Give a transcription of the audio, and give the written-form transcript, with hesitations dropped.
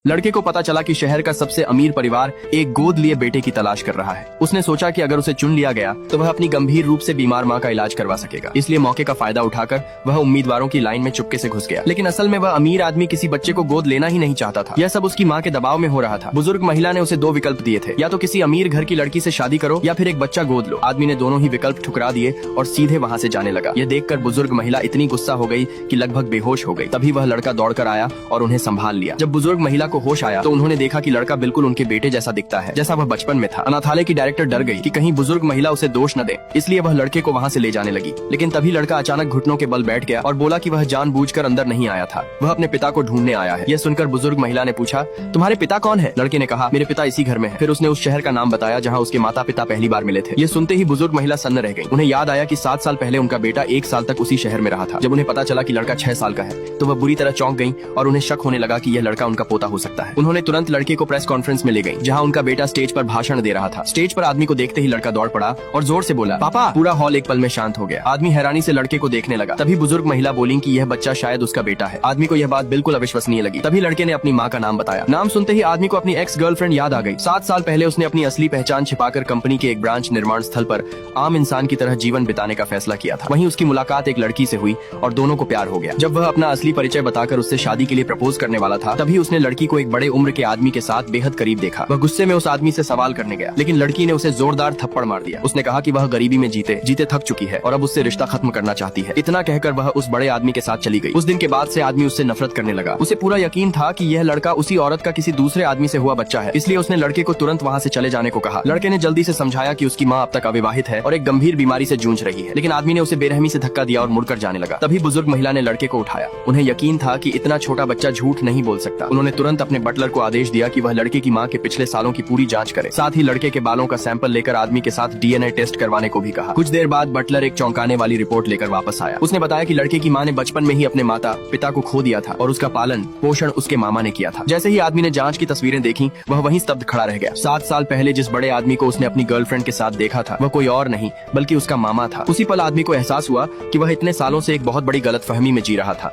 लड़के को पता चला कि शहर का सबसे अमीर परिवार एक गोद लिए बेटे की तलाश कर रहा है। उसने सोचा कि अगर उसे चुन लिया गया तो वह अपनी गंभीर रूप से बीमार मां का इलाज करवा सकेगा। इसलिए मौके का फायदा उठाकर वह उम्मीदवारों की लाइन में चुपके से घुस गया। लेकिन असल में वह अमीर आदमी किसी बच्चे को गोद लेना ही नहीं चाहता था। यह सब उसकी मां के दबाव में हो रहा था। बुजुर्ग महिला ने उसे दो विकल्प दिए थे, या तो किसी अमीर घर की लड़की से शादी करो या फिर एक बच्चा गोद लो। आदमी ने दोनों ही विकल्प ठुकरा दिए और सीधे वहाँ से जाने लगा। यह देखकर बुजुर्ग महिला इतनी गुस्सा हो गई कि लगभग बेहोश हो गई। तभी वह लड़का दौड़कर आया और उन्हें संभाल लिया। जब बुजुर्ग महिला को होश आया तो उन्होंने देखा कि लड़का बिल्कुल उनके बेटे जैसा दिखता है जैसा वह बचपन में था। अनाथालय की डायरेक्टर डर गई कि कहीं बुजुर्ग महिला उसे दोष न दे, इसलिए वह लड़के को वहाँ से ले जाने लगी। लेकिन तभी लड़का अचानक घुटनों के बल बैठ गया और बोला कि वह जानबूझकर अंदर नहीं आया था, वह अपने पिता को ढूंढने आया है। यह सुनकर बुजुर्ग महिला ने पूछा, तुम्हारे पिता कौन है? लड़के ने कहा, मेरे पिता इसी घर में है। फिर उसने उस शहर का नाम बताया जहाँ उसके माता पिता पहली बार मिले थे। ये सुनते ही बुजुर्ग महिला सन्न रह गई। उन्हें याद आया कि 7 साल पहले उनका बेटा 1 साल तक उसी शहर में रहा था। जब उन्हें पता चला कि लड़का 6 साल का है तो वह बुरी तरह चौंक गई और उन्हें शक होने लगा कि यह लड़का उनका पोता हो सकता है। उन्होंने तुरंत लड़के को प्रेस कॉन्फ्रेंस में ले गई जहां उनका बेटा स्टेज पर भाषण दे रहा था। स्टेज पर आदमी को देखते ही लड़का दौड़ पड़ा और जोर से बोला, पापा। पूरा हॉल एक पल में शांत हो गया। आदमी हैरानी से लड़के को देखने लगा। तभी बुजुर्ग महिला बोली कि यह बच्चा शायद उसका बेटा है। आदमी को यह बात बिल्कुल अविश्वसनीय लगी। तभी लड़के ने अपनी माँ का नाम बताया। नाम सुनते ही आदमी को अपनी एक्स गर्लफ्रेंड याद आ गई। 7 साल पहले उसने अपनी असली पहचान छिपाकर कंपनी के एक ब्रांच निर्माण स्थल पर आम इंसान की तरह जीवन बिताने का फैसला किया था। वहीं उसकी मुलाकात एक लड़की से हुई और दोनों को प्यार हो गया। जब वह अपना असली परिचय बताकर उससे शादी के लिए प्रपोज करने वाला था तभी उसने लड़की को एक बड़े उम्र के आदमी के साथ बेहद करीब देखा। वह गुस्से में उस आदमी से सवाल करने गया, लेकिन लड़की ने उसे जोरदार थप्पड़ मार दिया। उसने कहा कि वह गरीबी में जीते जीते थक चुकी है और अब उससे रिश्ता खत्म करना चाहती है। इतना कहकर वह उस बड़े आदमी के साथ चली गई। उस दिन के बाद से आदमी उससे नफरत करने लगा। उसे पूरा यकीन था कि यह लड़का उसी औरत का किसी दूसरे आदमी से हुआ बच्चा है, इसलिए उसने लड़के को तुरंत वहाँ से चले जाने को कहा। लड़के ने जल्दी से समझाया कि उसकी माँ अब तक अविवाहित है और एक गंभीर बीमारी से जूझ रही है, लेकिन आदमी ने उसे बेरहमी से धक्का दिया और मुड़कर जाने लगा। तभी बुजुर्ग महिला ने लड़के को उठाया। उन्हें यकीन था कि इतना छोटा बच्चा झूठ नहीं बोल सकता। उन्होंने तुरंत अपने बटलर को आदेश दिया कि वह लड़के की माँ के पिछले सालों की पूरी जांच करे। साथ ही लड़के के बालों का सैंपल लेकर आदमी के साथ DNA टेस्ट करवाने को भी कहा। कुछ देर बाद बटलर एक चौंकाने वाली रिपोर्ट लेकर वापस आया। उसने बताया कि लड़के की मां ने बचपन में ही अपने माता पिता को खो दिया था और उसका पालन पोषण उसके मामा ने किया था। जैसे ही आदमी ने जांच की तस्वीरें देखी वह वहीं स्तब्ध खड़ा रह गया। 7 साल पहले जिस बड़े आदमी को उसने अपनी गर्लफ्रेंड के साथ देखा था वह कोई और नहीं बल्कि उसका मामा था। उसी पल आदमी को एहसास हुआ कि वह इतने सालों से एक बहुत बड़ी गलतफहमी में जी रहा था।